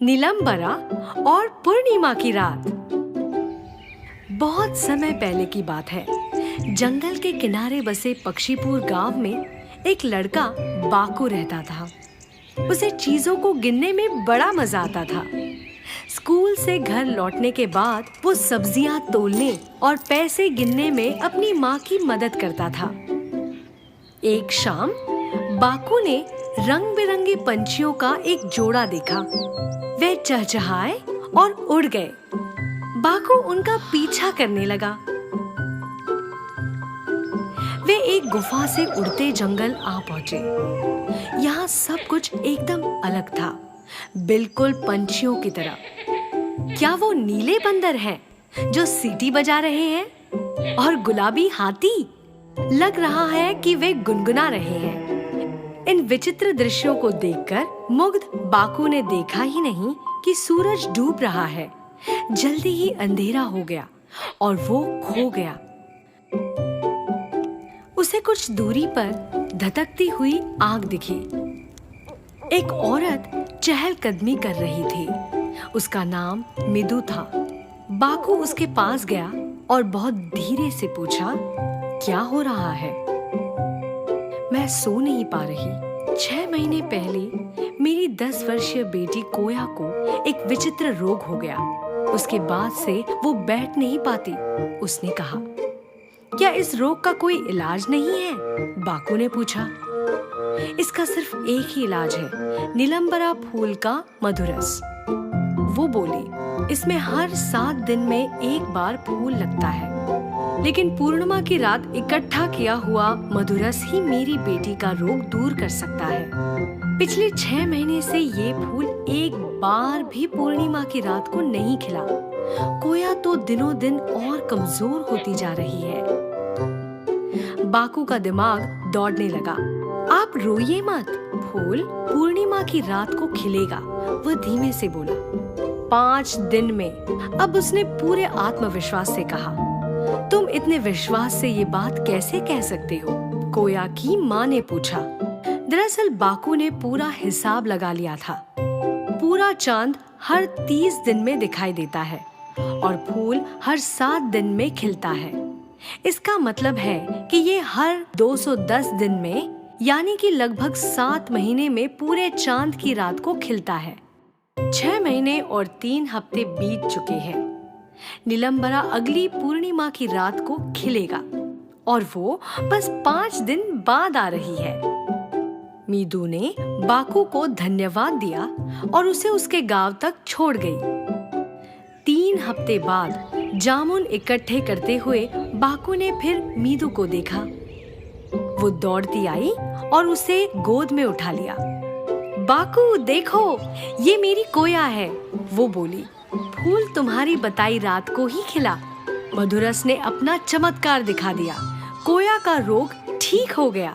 नीलम्बरा और पूर्णिमा की रात। बहुत समय पहले की बात है। जंगल के किनारे बसे पक्षीपुर गांव में एक लड़का बाकू रहता था। उसे चीजों को गिनने में बड़ा मजा आता था। स्कूल से घर लौटने के बाद वो सब्जियां तोलने और पैसे गिनने में अपनी माँ की मदद करता था। एक शाम बाकू ने रंग बिरंगे पंछियों का एक जोड़ा देखा। वे चहचहाए और उड़ गए। बाकू उनका पीछा करने लगा। वे एक गुफा से उड़ते जंगल आ पहुंचे। यहाँ सब कुछ एकदम अलग था, बिल्कुल पंछियों की तरह। क्या वो नीले बंदर हैं जो सीटी बजा रहे हैं? और गुलाबी हाथी? लग रहा है कि वे गुनगुना रहे हैं। इन विचित्र दृश्यों को देखकर मुग्ध बाकू ने देखा ही नहीं कि सूरज डूब रहा है। जल्दी ही अंधेरा हो गया और वो खो गया। उसे कुछ दूरी पर धधकती हुई आग दिखी। एक औरत चहलकदमी कर रही थी। उसका नाम मिदु था। बाकू उसके पास गया और बहुत धीरे से पूछा, क्या हो रहा है? मैं सो नहीं पा रही। 6 महीने पहले मेरी 10 वर्षीय बेटी कोया को एक विचित्र रोग हो गया। उसके बाद से वो बैठ नहीं पाती। उसने कहा, क्या इस रोग का कोई इलाज नहीं है? बाकू ने पूछा। इसका सिर्फ एक ही इलाज है, नीलम्बरा फूल का मधुरस। वो बोली, इसमें हर 7 दिन में एक बार फूल लगता है, लेकिन पूर्णिमा की रात इकट्ठा किया हुआ मधुरस ही मेरी बेटी का रोग दूर कर सकता है। पिछले 6 महीने से ये फूल एक बार भी पूर्णिमा की रात को नहीं खिला। कोया तो दिनों दिन और कमजोर होती जा रही है। बाकू का दिमाग दौड़ने लगा। आप रोइए मत, फूल पूर्णिमा की रात को खिलेगा, वह धीमे से बोला। 5 दिन में। अब उसने पूरे आत्मविश्वास से कहा। तुम इतने विश्वास से ये बात कैसे कह सकते हो? कोया की माँ ने पूछा। दरअसल बाकू ने पूरा हिसाब लगा लिया था। पूरा चांद हर 30 दिन में दिखाई देता है और फूल हर 7 दिन में खिलता है। इसका मतलब है कि ये हर 210 दिन में, यानी कि लगभग 7 महीने में पूरे चांद की रात को खिलता है। 6 महीने और 3 हफ्ते बीत चुके हैं। नीलम्बरा अगली पूर्णिमा की रात को खिलेगा और वो बस 5 दिन बाद आ रही है। मीदू ने बाकू को धन्यवाद दिया और उसे उसके गांव तक छोड़ गई। 3 हफ्ते बाद जामुन इकट्ठे करते हुए बाकू ने फिर मीदू को देखा। वो दौड़ती आई और उसे गोद में उठा लिया। बाकू देखो, ये मेरी कोया है, वो बोली। फूल तुम्हारी बताई रात को ही खिला। मधुरस ने अपना चमत्कार दिखा दिया। कोया का रोग ठीक हो गया।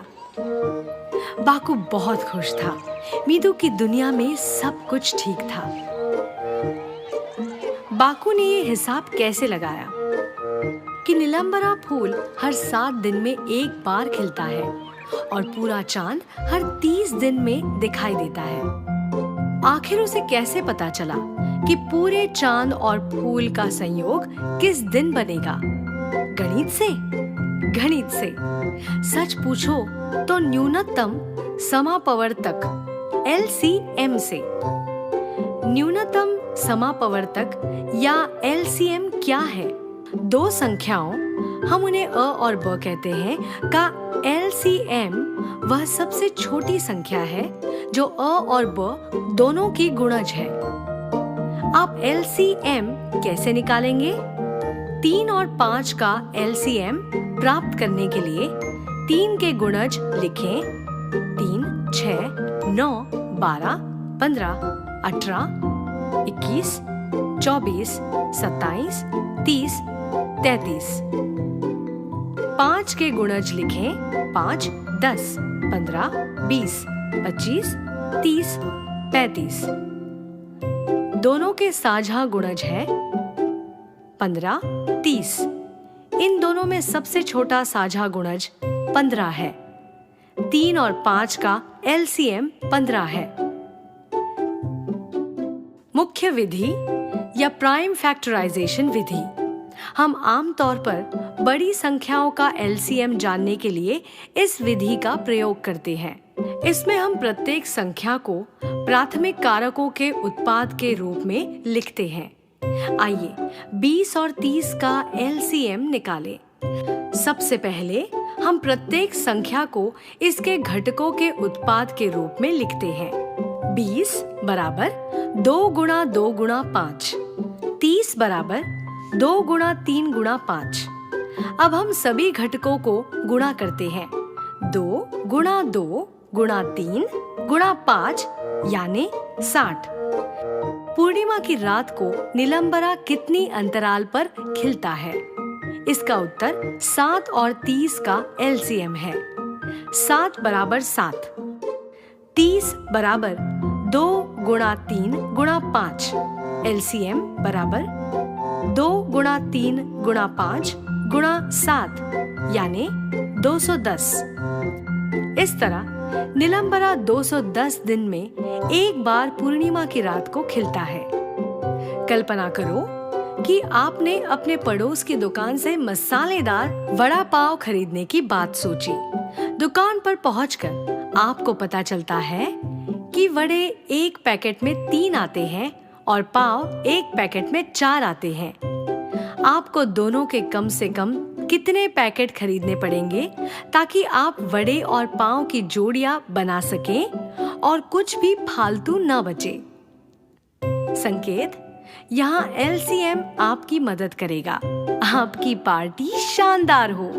बाकू बहुत खुश था। मीदू की दुनिया में सब कुछ ठीक था। बाकू ने ये हिसाब कैसे लगाया कि नीलम्बरा फूल हर 7 दिन में एक बार खिलता है और पूरा चांद हर 30 दिन में दिखाई देता है। आखिर उसे कैसे पता चला कि पूरे चांद और फूल का संयोग किस दिन बनेगा? गणित से? गणित से। सच पूछो तो न्यूनतम समापवर्तक LCM से। न्यूनतम समापवर्तक या LCM क्या है? 2 संख्याओं, हम उन्हें अ और ब कहते हैं, का LCM वह सबसे छोटी संख्या है जो अ और ब दोनों की गुणज है। आप LCM कैसे निकालेंगे? 3 और 5 का LCM प्राप्त करने के लिए 3 के गुणज लिखें। 3, 6, 9, 12, 15, 18, 21, 24, 27, 30, 33। 5 के गुणज लिखें। 5, 10, 15, 20, 25, 30, 35। दोनों के साझा गुणज है 15, 30। इन दोनों में सबसे छोटा साझा गुणज 15 है। 3 और 5 का LCM 15 है। मुख्य विधि या प्राइम फैक्टराइजेशन विधि। हम आमतौर पर बड़ी संख्याओं का एलसीएम जानने के लिए इस विधि का प्रयोग करते हैं। इसमें हम प्रत्येक संख्या को प्राथमिक कारकों के उत्पाद के रूप में लिखते हैं। आइए 20 और 30 का एलसीएम निकालें। सबसे पहले हम प्रत्येक संख्या को इसके घटकों के उत्पाद के रूप में लिखते हैं। 20 बराबर 2 गुणा 2 गुणा 5, 30 बराबर 2 गुणा 3 गुणा 5। अब हम सभी घटकों को गुणा करते हैं। 2 गुणा 2 गुणा 3 गुणा 5 यानी 60। पूर्णिमा की रात को नीलंबरा कितनी अंतराल पर खिलता है? इसका उत्तर 7 और 30 का एलसीएम है। 7 बराबर 7, 30 बराबर 2 गुणा 3 गुणा 5, एलसीएम बराबर 2 गुणा 3 गुणा 5 गुणा 7 यानी 210। इस तरह नीलंबरा 210 दिन में एक बार पूर्णिमा की रात को खिलता है। कल्पना करो कि आपने अपने पड़ोस की दुकान से मसालेदार वड़ा पाव खरीदने की बात सोची। दुकान पर पहुंचकर आपको पता चलता है कि वड़े एक पैकेट में 3 आते हैं और पाव एक पैकेट में 4 आते हैं। आपको दोनों के कम से कम कितने पैकेट खरीदने पड़ेंगे ताकि आप वड़े और पाव की जोड़ियां बना सकें और कुछ भी फालतू न बचे? संकेत, यहाँ एलसीएम आपकी मदद करेगा। आपकी पार्टी शानदार हो।